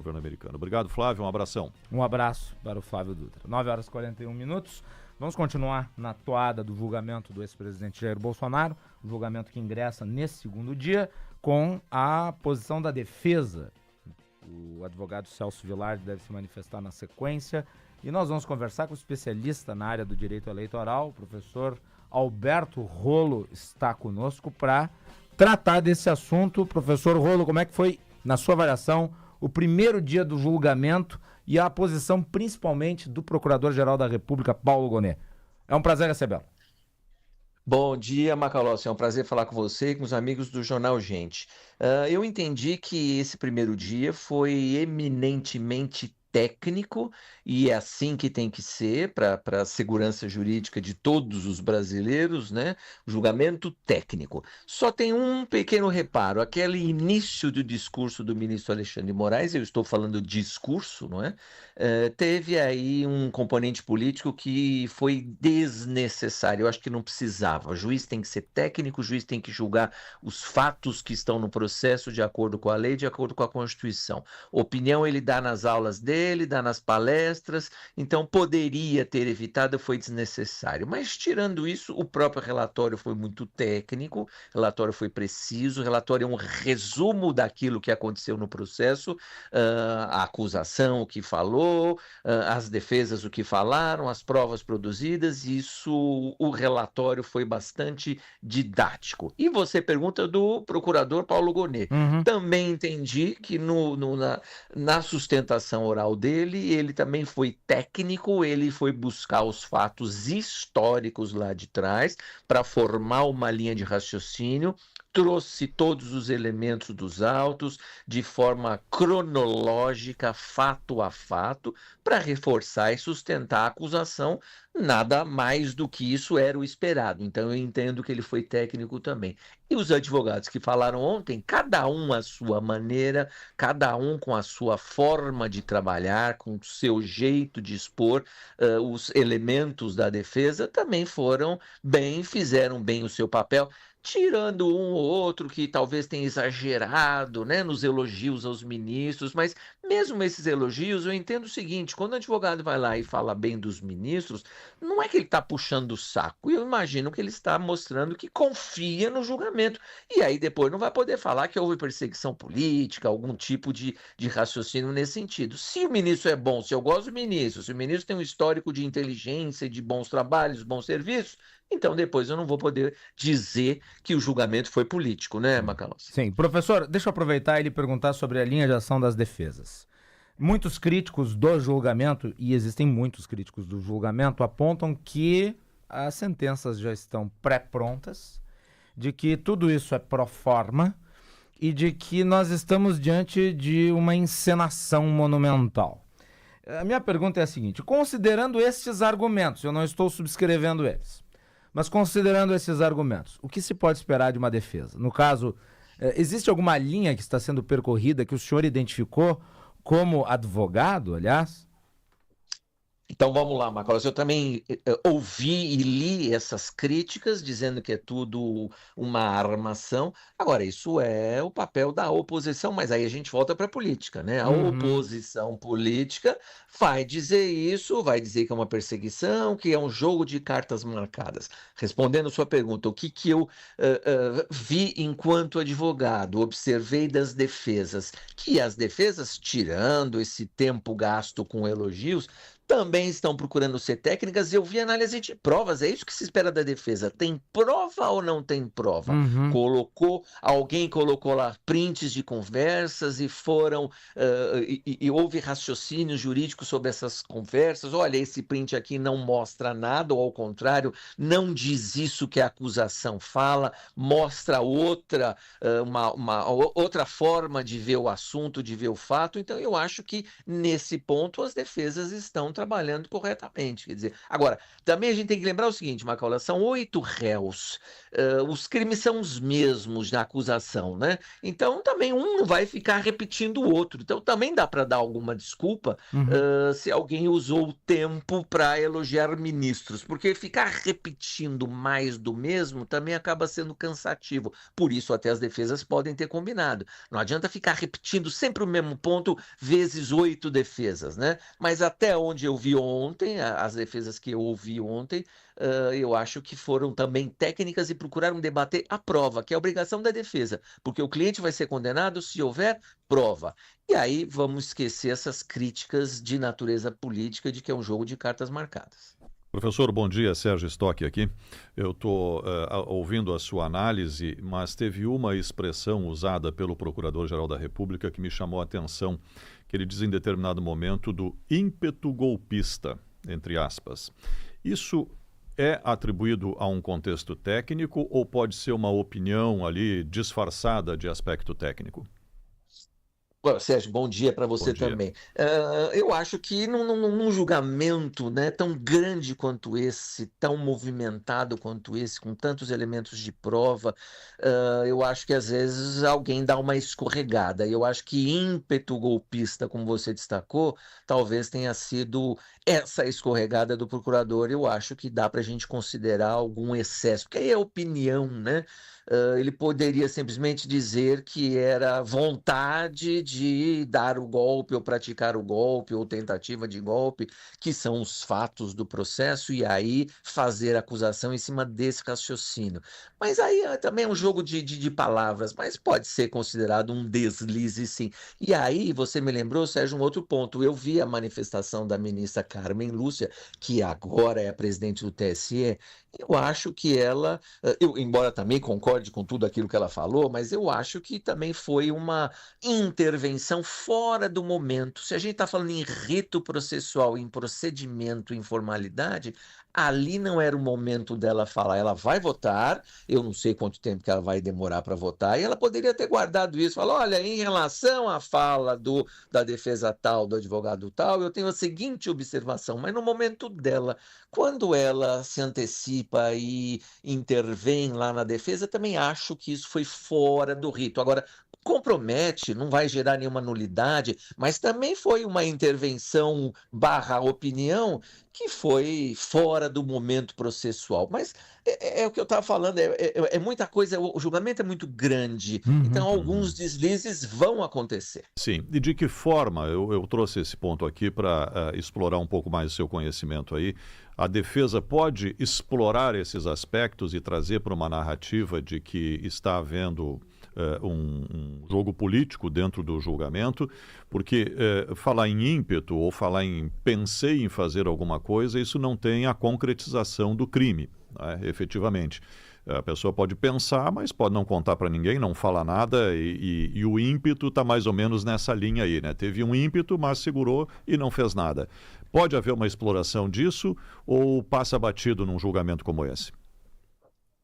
governo americano. Obrigado, Flávio, um abração. Um abraço para o Flávio Dutra. 9h41. Vamos continuar na toada do julgamento do ex-presidente Jair Bolsonaro, o julgamento que ingressa nesse segundo dia, com a posição da defesa. O advogado Celso Vilardi deve se manifestar na sequência e nós vamos conversar com o especialista na área do direito eleitoral, o professor Alberto Rolo está conosco para tratar desse assunto. Professor Rolo, como é que foi, na sua avaliação, o primeiro dia do julgamento e a posição principalmente do Procurador-Geral da República, Paulo Gonet? É um prazer recebê-lo. Bom dia, Macalossi. É um prazer falar com você e com os amigos do Jornal Gente. Eu entendi que esse primeiro dia foi eminentemente técnico e é assim que tem que ser para a segurança jurídica de todos os brasileiros, né? Julgamento técnico. Só tem um pequeno reparo, aquele início do discurso do ministro Alexandre de Moraes, eu estou falando discurso, não é? Teve aí um componente político que foi desnecessário, eu acho que não precisava. O juiz tem que ser técnico, o juiz tem que julgar os fatos que estão no processo de acordo com a lei, de acordo com a Constituição. Opinião ele dá nas aulas dele, dá nas palestras, então poderia ter evitado, foi desnecessário. Mas tirando isso, o próprio relatório foi muito técnico, o relatório foi preciso, o relatório é um resumo daquilo que aconteceu no processo, a acusação, o que falou, as defesas, o que falaram, as provas produzidas, isso, o relatório foi bastante didático. E você pergunta do procurador Paulo Gonet. Também entendi que na sustentação oral dele, ele também foi técnico, ele foi buscar os fatos históricos lá de trás para formar uma linha de raciocínio, trouxe todos os elementos dos autos de forma cronológica, fato a fato, para reforçar e sustentar a acusação. Nada mais do que isso era o esperado. Então eu entendo que ele foi técnico também. E os advogados que falaram ontem, cada um à sua maneira, cada um com a sua forma de trabalhar, com o seu jeito de expor os elementos da defesa, também foram bem, fizeram bem o seu papel. Tirando um ou outro que talvez tenha exagerado, né, nos elogios aos ministros, mas mesmo esses elogios, eu entendo o seguinte, quando o advogado vai lá e fala bem dos ministros, não é que ele está puxando o saco, eu imagino que ele está mostrando que confia no julgamento, e aí depois não vai poder falar que houve perseguição política, algum tipo de raciocínio nesse sentido. Se o ministro é bom, se eu gosto do ministro, se o ministro tem um histórico de inteligência, de bons trabalhos, bons serviços, então depois eu não vou poder dizer que o julgamento foi político, né, Macalossi? Sim. Professor, deixa eu aproveitar e lhe perguntar sobre a linha de ação das defesas. Muitos críticos do julgamento, e existem muitos críticos do julgamento, apontam que as sentenças já estão pré-prontas, de que tudo isso é pro forma e de que nós estamos diante de uma encenação monumental. A minha pergunta é a seguinte, considerando estes argumentos, eu não estou subscrevendo eles, mas considerando esses argumentos, o que se pode esperar de uma defesa? No caso, existe alguma linha que está sendo percorrida que o senhor identificou como advogado, aliás? Então vamos lá, Macalossi. Eu também ouvi e li essas críticas dizendo que é tudo uma armação. Agora, isso é o papel da oposição, mas aí a gente volta para a política, né? A oposição política vai dizer isso, vai dizer que é uma perseguição, que é um jogo de cartas marcadas. Respondendo a sua pergunta, o que eu vi enquanto advogado, observei das defesas, que as defesas, tirando esse tempo gasto com elogios, também estão procurando ser técnicas. Eu vi análise de provas, é isso que se espera da defesa. Tem prova ou não tem prova? Alguém colocou lá prints de conversas e foram, e houve raciocínio jurídico sobre essas conversas. Olha, esse print aqui não mostra nada, ou ao contrário, não diz isso que a acusação fala, mostra outra, outra forma de ver o assunto, de ver o fato. Então eu acho que nesse ponto as defesas estão trabalhando corretamente. Quer dizer, agora, também a gente tem que lembrar o seguinte, Macaulay, são 8 réus. Os crimes são os mesmos na acusação, né? Então, também um não vai ficar repetindo o outro. Então, também dá para dar alguma desculpa se alguém usou o tempo para elogiar ministros, porque ficar repetindo mais do mesmo também acaba sendo cansativo. Por isso, até as defesas podem ter combinado. Não adianta ficar repetindo sempre o mesmo ponto vezes 8 defesas, né? Mas até onde eu vi ontem, as defesas que eu ouvi ontem, eu acho que foram também técnicas e procuraram debater a prova, que é a obrigação da defesa, porque o cliente vai ser condenado se houver prova. E aí vamos esquecer essas críticas de natureza política de que é um jogo de cartas marcadas. Professor, bom dia. Sérgio Stock aqui. Eu estou ouvindo a sua análise, mas teve uma expressão usada pelo Procurador-Geral da República que me chamou a atenção, que ele diz em determinado momento do ímpeto golpista, entre aspas. Isso é atribuído a um contexto técnico ou pode ser uma opinião ali disfarçada de aspecto técnico? Sérgio, bom dia para você Bom dia. também. Eu acho que num julgamento, né, tão grande quanto esse, tão movimentado quanto esse, com tantos elementos de prova, eu acho que às vezes alguém dá uma escorregada. Eu acho que ímpeto golpista, como você destacou, talvez tenha sido essa escorregada do procurador. Eu acho que dá para a gente considerar algum excesso, porque aí é opinião, né? Ele poderia simplesmente dizer que era vontade de dar o golpe ou praticar o golpe ou tentativa de golpe, que são os fatos do processo, e aí fazer acusação em cima desse raciocínio. Mas aí também é um jogo de palavras, mas pode ser considerado um deslize, sim. E aí você me lembrou, Sérgio, um outro ponto. Eu vi a manifestação da ministra Carmen Lúcia, que agora é a presidente do TSE. Eu acho que ela, embora também concorde com tudo aquilo que ela falou, mas eu acho que também foi uma intervenção fora do momento. Se a gente está falando em rito processual, em procedimento, em formalidade, ali não era o momento dela falar. Ela vai votar, eu não sei quanto tempo que ela vai demorar para votar, e ela poderia ter guardado isso, falar, olha, em relação à fala da defesa tal, do advogado tal, eu tenho a seguinte observação, mas no momento dela, quando ela se antecipa e intervém lá na defesa, também acho que isso foi fora do rito. Agora, compromete, não vai gerar nenhuma nulidade, mas também foi uma intervenção barra opinião que foi fora do momento processual. Mas é o que eu estava falando, é muita coisa, o julgamento é muito grande, então alguns deslizes vão acontecer. Sim, e de que forma, eu trouxe esse ponto aqui para explorar um pouco mais o seu conhecimento aí, a defesa pode explorar esses aspectos e trazer para uma narrativa de que está havendo um jogo político dentro do julgamento, porque falar em ímpeto ou falar em pensei em fazer alguma coisa, isso não tem a concretização do crime, né, efetivamente. A pessoa pode pensar, mas pode não contar para ninguém, não falar nada, e o ímpeto está mais ou menos nessa linha aí, né? Teve um ímpeto, mas segurou e não fez nada. Pode haver uma exploração disso ou passa batido num julgamento como esse?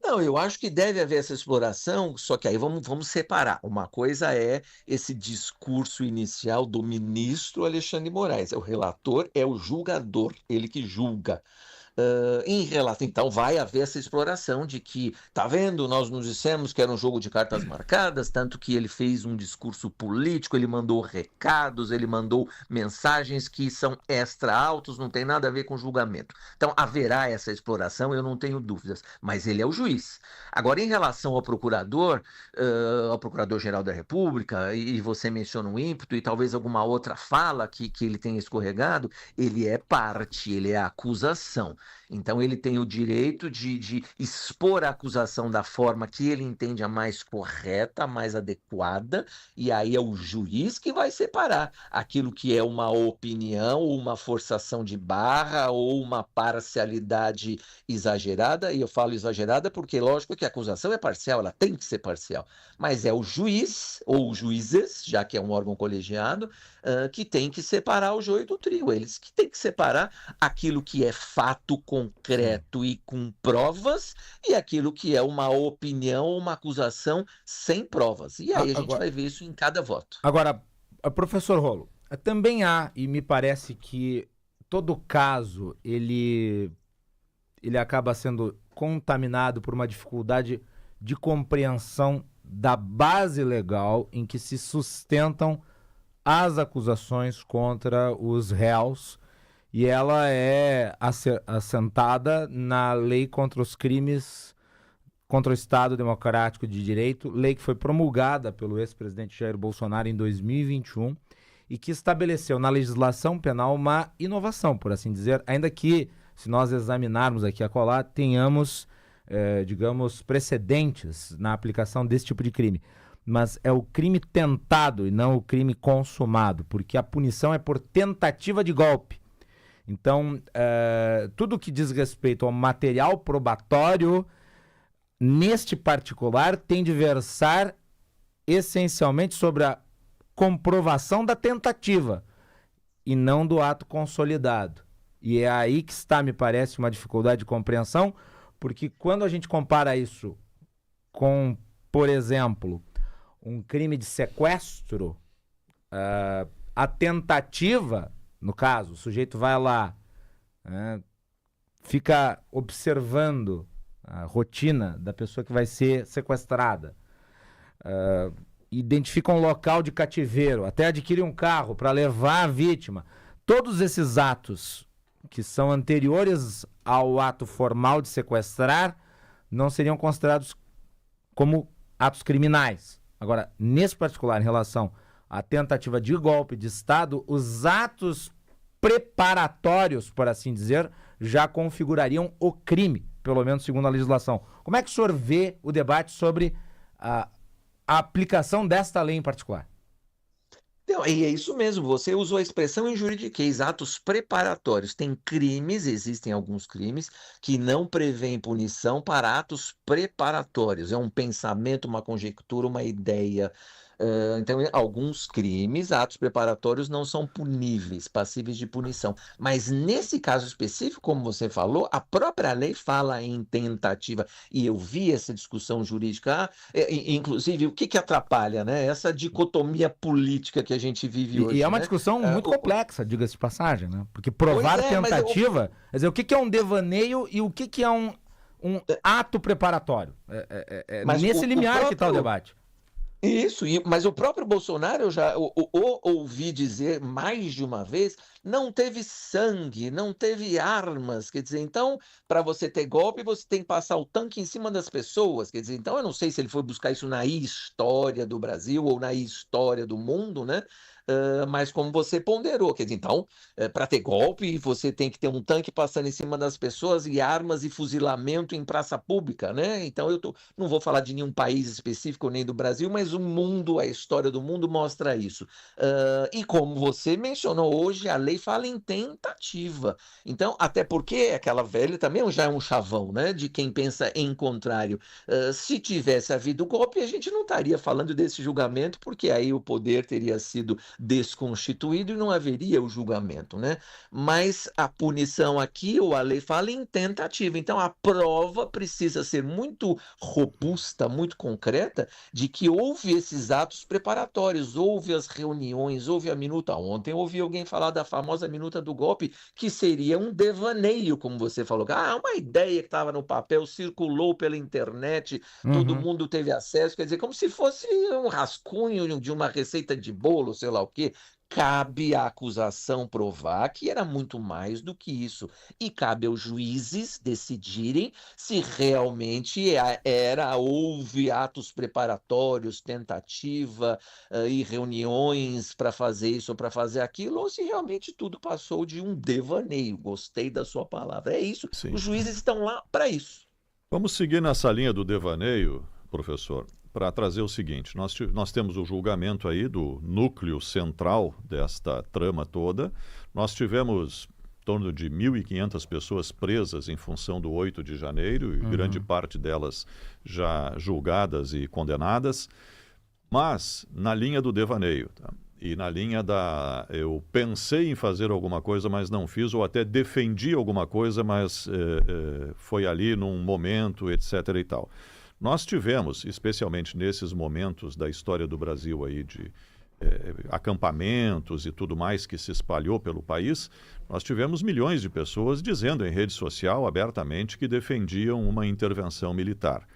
Não, eu acho que deve haver essa exploração, só que aí vamos separar. Uma coisa é esse discurso inicial do ministro Alexandre de Moraes. O relator é o julgador, ele que julga. Em relação, então, vai haver essa exploração de que, tá vendo, nós nos dissemos que era um jogo de cartas marcadas, tanto que ele fez um discurso político, ele mandou recados, ele mandou mensagens que são extra altos, não tem nada a ver com julgamento. Então, haverá essa exploração, eu não tenho dúvidas, mas ele é o juiz. Agora, em relação ao Procurador-Geral da República, e você menciona o ímpeto e talvez alguma outra fala que ele tenha escorregado, ele é parte, ele é a acusação. Então ele tem o direito de expor a acusação da forma que ele entende a mais correta, a mais adequada, e aí é o juiz que vai separar aquilo que é uma opinião, ou uma forçação de barra, ou uma parcialidade exagerada, e eu falo exagerada porque lógico que a acusação é parcial, ela tem que ser parcial, mas é o juiz, ou os juízes, já que é um órgão colegiado, que tem que separar o joio do trigo, eles que têm que separar aquilo que é fato concreto e com provas e aquilo que é uma opinião ou uma acusação sem provas. E aí a gente vai ver isso em cada voto. Agora, professor Rolo, também há, e me parece que todo caso, ele acaba sendo contaminado por uma dificuldade de compreensão da base legal em que se sustentam as acusações contra os réus, e ela é assentada na lei contra os crimes contra o Estado Democrático de Direito, lei que foi promulgada pelo ex-presidente Jair Bolsonaro em 2021 e que estabeleceu na legislação penal uma inovação, por assim dizer, ainda que, se nós examinarmos aqui a colar, tenhamos, digamos, precedentes na aplicação desse tipo de crime. Mas é o crime tentado e não o crime consumado, porque a punição é por tentativa de golpe. Então, tudo que diz respeito ao material probatório, neste particular, tem de versar essencialmente sobre a comprovação da tentativa e não do ato consolidado. E é aí que está, me parece, uma dificuldade de compreensão, porque quando a gente compara isso com, por exemplo, um crime de sequestro, a tentativa, no caso, o sujeito vai lá, fica observando a rotina da pessoa que vai ser sequestrada, identifica um local de cativeiro, até adquire um carro para levar a vítima. Todos esses atos que são anteriores ao ato formal de sequestrar não seriam considerados como atos criminais. Agora, nesse particular, em relação à tentativa de golpe de Estado, os atos preparatórios, por assim dizer, já configurariam o crime, pelo menos segundo a legislação. Como é que o senhor vê o debate sobre a aplicação desta lei em particular? Não, e é isso mesmo, você usou a expressão em juridiquês, atos preparatórios. Tem crimes, existem alguns crimes, que não prevêem punição para atos preparatórios. É um pensamento, uma conjectura, uma ideia. Então, alguns crimes, atos preparatórios, não são puníveis, passíveis de punição. Mas nesse caso específico, como você falou, a própria lei fala em tentativa. E eu vi essa discussão jurídica, inclusive, o que atrapalha, né? Essa dicotomia política que a gente vive hoje. E é uma né? discussão muito complexa, diga-se de passagem, né? Porque provar tentativa, quer dizer, o que é um devaneio e o que é um ato preparatório? Nesse limiar que está o debate. Isso, mas o próprio Bolsonaro, eu já ouvi dizer mais de uma vez, não teve sangue, não teve armas, quer dizer, então, para você ter golpe, você tem que passar o tanque em cima das pessoas, quer dizer, então eu não sei se ele foi buscar isso na história do Brasil ou na história do mundo, né? Mas como você ponderou, quer dizer, então, para ter golpe, você tem que ter um tanque passando em cima das pessoas e armas e fuzilamento em praça pública, né? Então, não vou falar de nenhum país específico, nem do Brasil, mas o mundo, a história do mundo mostra isso. E como você mencionou hoje, a lei fala em tentativa. Então, até porque aquela velha também já é um chavão, né? De quem pensa em contrário. Se tivesse havido golpe, a gente não estaria falando desse julgamento, porque aí o poder teria sido desconstituído e não haveria o julgamento, né? Mas a punição aqui, ou a lei fala em tentativa. Então, a prova precisa ser muito robusta, muito concreta, de que houve esses atos preparatórios, houve as reuniões, houve a minuta. Ontem eu ouvi alguém falar da famosa minuta do golpe, que seria um devaneio, como você falou. Uma ideia que estava no papel, circulou pela internet, todo mundo teve acesso, quer dizer, como se fosse um rascunho de uma receita de bolo, sei lá o quê. Cabe à acusação provar que era muito mais do que isso. E cabe aos juízes decidirem se realmente houve atos preparatórios, tentativa e reuniões para fazer isso ou para fazer aquilo, ou se realmente tudo passou de um devaneio. Gostei da sua palavra. É isso. Sim. Os juízes estão lá para isso. Vamos seguir nessa linha do devaneio, professor, para trazer o seguinte: nós temos o julgamento aí do núcleo central desta trama toda. Nós tivemos em torno de 1.500 pessoas presas em função do 8 de janeiro, e grande parte delas já julgadas e condenadas, mas na linha do devaneio, tá? E na linha eu pensei em fazer alguma coisa, mas não fiz, ou até defendi alguma coisa, mas foi ali num momento, etc. e tal. Nós tivemos, especialmente nesses momentos da história do Brasil aí de acampamentos e tudo mais que se espalhou pelo país, nós tivemos milhões de pessoas dizendo em rede social abertamente que defendiam uma intervenção militar.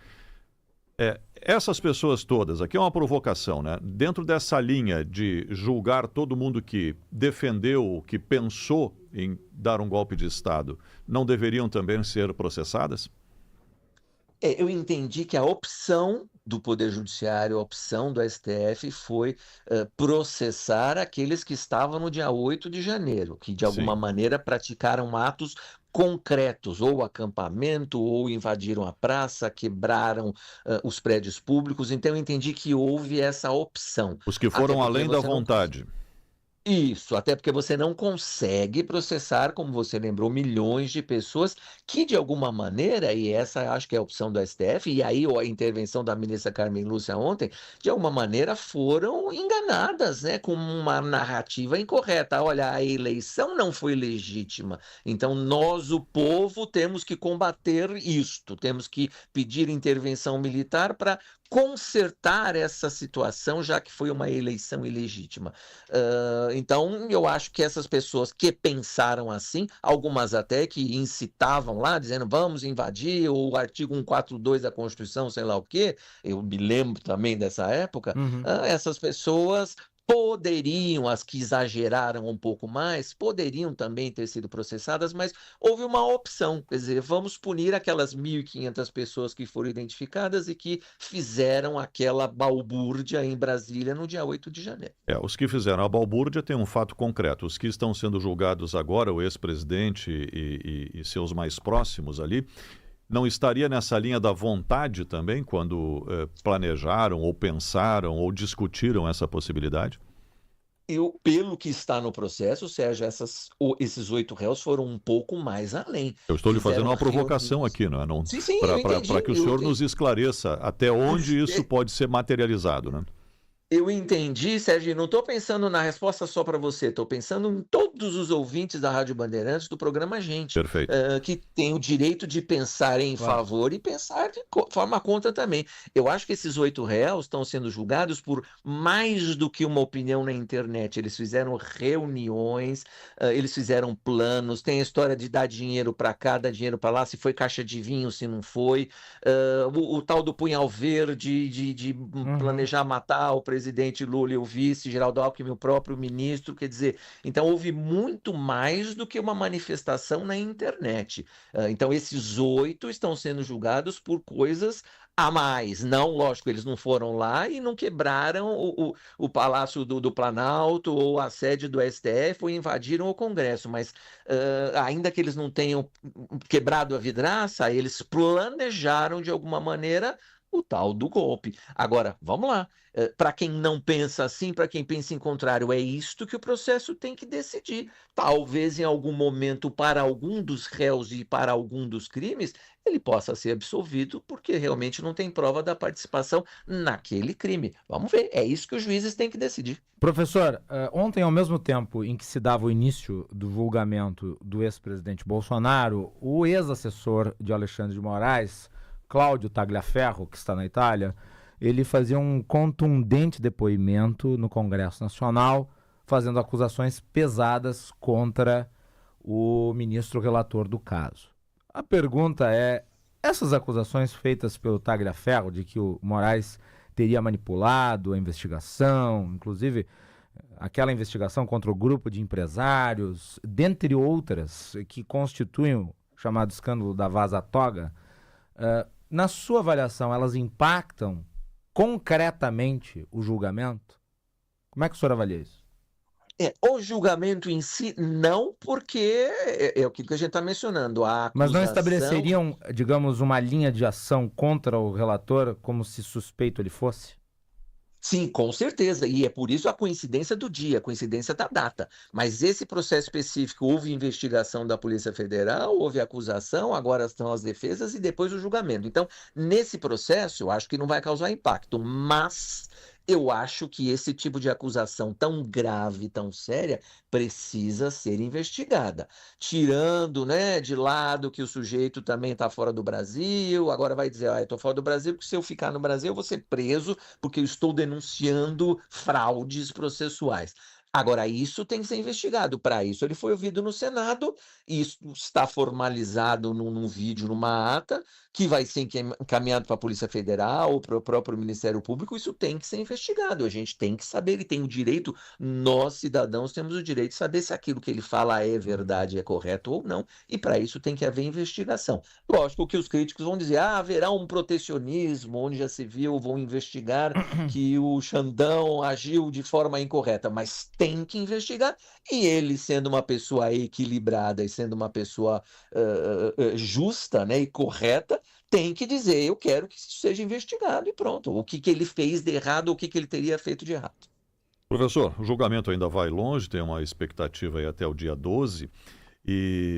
Essas pessoas todas, aqui é uma provocação, né? Dentro dessa linha de julgar todo mundo que defendeu, que pensou em dar um golpe de Estado, não deveriam também ser processadas? Eu entendi que a opção do Poder Judiciário, a opção do STF foi processar aqueles que estavam no dia 8 de janeiro, que de alguma Sim. maneira praticaram atos concretos, ou acampamento, ou invadiram a praça, quebraram os prédios públicos. Então, eu entendi que houve essa opção. Os que Até foram porque além da você não vontade. Isso, até porque você não consegue processar, como você lembrou, milhões de pessoas que, de alguma maneira, e essa acho que é a opção do STF, e aí a intervenção da ministra Carmen Lúcia ontem, de alguma maneira foram enganadas, né, com uma narrativa incorreta. Olha, a eleição não foi legítima, então nós, o povo, temos que combater isto, temos que pedir intervenção militar para consertar essa situação, já que foi uma eleição ilegítima. Então, eu acho que essas pessoas que pensaram assim, algumas até que incitavam lá, dizendo vamos invadir o artigo 142 da Constituição, sei lá o quê, eu me lembro também dessa época, Uhum. essas pessoas poderiam, as que exageraram um pouco mais, poderiam também ter sido processadas, mas houve uma opção, quer dizer, vamos punir aquelas 1.500 pessoas que foram identificadas e que fizeram aquela balbúrdia em Brasília no dia 8 de janeiro. Os que fizeram a balbúrdia têm um fato concreto. Os que estão sendo julgados agora, o ex-presidente e seus mais próximos ali, não estaria nessa linha da vontade também, quando planejaram, ou pensaram, ou discutiram essa possibilidade? Pelo que está no processo, Sérgio, esses 8 réus foram um pouco mais além. Eu estou lhe fazendo Fizeram uma provocação reuniões. aqui, não é? Não, Sim, eu entendi. para que o senhor nos esclareça até onde isso Eu, pode ser materializado, né? Eu entendi, Sérgio, não estou pensando na resposta só para você, estou pensando em todos os ouvintes da Rádio Bandeirantes do programa Gente, Perfeito. que tem o direito de pensar em Claro. favor e pensar de forma contra também. Eu acho que esses 8 réus estão sendo julgados por mais do que uma opinião na internet. Eles fizeram reuniões, eles fizeram planos, tem a história de dar dinheiro para cá, dar dinheiro para lá, se foi caixa de vinho, se não foi, o tal do punhal verde, de planejar matar o presidente Lula e o vice, Geraldo Alckmin, o próprio ministro, quer dizer, então houve muito mais do que uma manifestação na internet. Então esses 8 estão sendo julgados por coisas a mais. Não, lógico, eles não foram lá e não quebraram o Palácio do Planalto ou a sede do STF ou invadiram o Congresso, mas ainda que eles não tenham quebrado a vidraça, eles planejaram de alguma maneira o tal do golpe. Agora, vamos lá. Para quem não pensa assim, para quem pensa em contrário, é isto que o processo tem que decidir. Talvez em algum momento, para algum dos réus e para algum dos crimes, ele possa ser absolvido porque realmente não tem prova da participação naquele crime. Vamos ver, é isso que os juízes têm que decidir. Professor, ontem, ao mesmo tempo em que se dava o início do julgamento do ex-presidente Bolsonaro, o ex-assessor de Alexandre de Moraes, Cláudio Tagliaferro, que está na Itália, ele fazia um contundente depoimento no Congresso Nacional, fazendo acusações pesadas contra o ministro relator do caso. A pergunta é, essas acusações feitas pelo Tagliaferro de que o Moraes teria manipulado a investigação, inclusive aquela investigação contra o grupo de empresários, dentre outras que constituem o chamado escândalo da Vaza Toga, na sua avaliação, elas impactam concretamente o julgamento? Como é que o senhor avalia isso? O julgamento em si, não, porque é aquilo que a gente está mencionando. A Mas não acusação... estabeleceriam, digamos, uma linha de ação contra o relator, como se suspeito ele fosse? Sim, com certeza, e é por isso a coincidência do dia, a coincidência da data. Mas esse processo específico, houve investigação da Polícia Federal, houve acusação, agora estão as defesas e depois o julgamento. Então, nesse processo, eu acho que não vai causar impacto, mas Eu acho que esse tipo de acusação tão grave, tão séria, precisa ser investigada. Tirando, né, de lado que o sujeito também está fora do Brasil, agora vai dizer, eu estou fora do Brasil porque se eu ficar no Brasil eu vou ser preso porque eu estou denunciando fraudes processuais. Agora, isso tem que ser investigado. Para isso, ele foi ouvido no Senado, e isso está formalizado num vídeo, numa ata, que vai ser encaminhado para a Polícia Federal ou para o próprio Ministério Público. Isso tem que ser investigado. A gente tem que saber, ele tem o direito, nós, cidadãos, temos o direito de saber se aquilo que ele fala é verdade, é correto ou não, e para isso tem que haver investigação. Lógico que os críticos vão dizer, haverá um protecionismo, onde já se viu, vão investigar que o Xandão agiu de forma incorreta, mas tem que investigar, e ele, sendo uma pessoa equilibrada e sendo uma pessoa justa, né, e correta, tem que dizer, eu quero que isso seja investigado e pronto. O que ele fez de errado, o que ele teria feito de errado. Professor, o julgamento ainda vai longe, tem uma expectativa aí até o dia 12,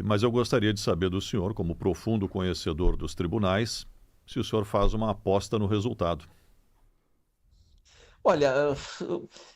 mas eu gostaria de saber do senhor, como profundo conhecedor dos tribunais, se o senhor faz uma aposta no resultado. Olha,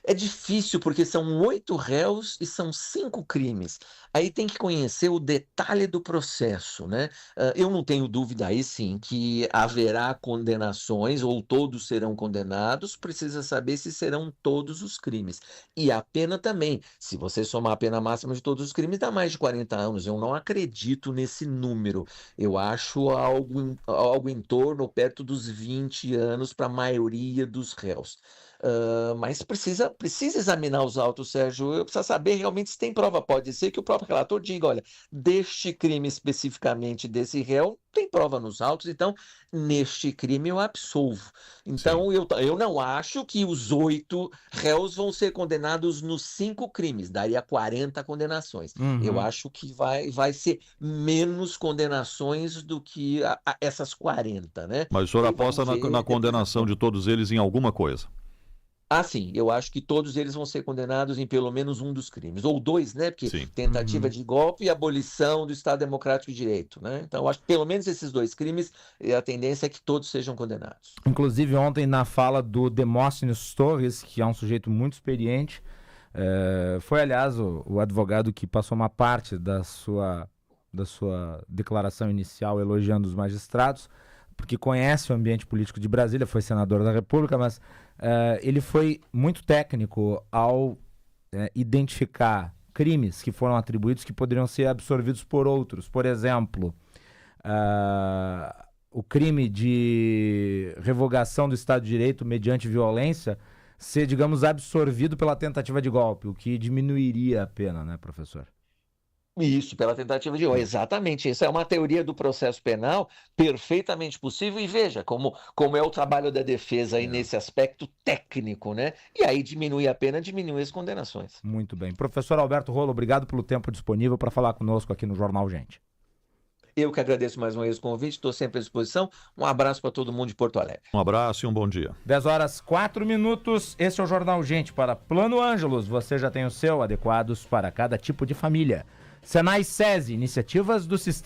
é difícil porque são 8 réus e são 5 crimes. Aí tem que conhecer o detalhe do processo, né? Eu não tenho dúvida aí sim que haverá condenações ou todos serão condenados, precisa saber se serão todos os crimes. E a pena também, se você somar a pena máxima de todos os crimes, dá mais de 40 anos. Eu não acredito nesse número. Eu acho algo em torno, perto dos 20 anos para a maioria dos réus. Mas precisa examinar os autos, Sérgio. Eu preciso saber realmente se tem prova. Pode ser que o próprio relator diga, olha, deste crime especificamente desse réu, tem prova nos autos, então neste crime eu absolvo. Então eu não acho que os 8 réus vão ser condenados nos 5 crimes, daria 40 condenações. Eu acho que vai ser menos condenações do que essas 40, né? Mas o senhor aposta na condenação de todos eles em alguma coisa? Sim, eu acho que todos eles vão ser condenados em pelo menos um dos crimes, ou 2, né? Porque tentativa de golpe e abolição do Estado Democrático de Direito, né? Então, eu acho que pelo menos esses 2 crimes, a tendência é que todos sejam condenados. Inclusive, ontem, na fala do Demóstenes Torres, que é um sujeito muito experiente, foi, aliás, o advogado que passou uma parte da sua declaração inicial elogiando os magistrados, porque conhece o ambiente político de Brasília, foi senador da República, mas ele foi muito técnico ao identificar crimes que foram atribuídos que poderiam ser absorvidos por outros. Por exemplo, o crime de revogação do Estado de Direito mediante violência ser, digamos, absorvido pela tentativa de golpe, o que diminuiria a pena, né, professor? Isso, pela tentativa de golpe. Exatamente. Isso é uma teoria do processo penal perfeitamente possível. E veja como é o trabalho da defesa aí nesse aspecto técnico, né? E aí diminui a pena, diminui as condenações. Muito bem. Professor Alberto Rolo, obrigado pelo tempo disponível para falar conosco aqui no Jornal Gente. Eu que agradeço mais uma vez o convite, estou sempre à disposição. Um abraço para todo mundo de Porto Alegre. Um abraço e um bom dia. 10h04. Esse é o Jornal Gente para Plano Ângelos. Você já tem o seu, adequados para cada tipo de família. Senai SESI, iniciativas do sistema.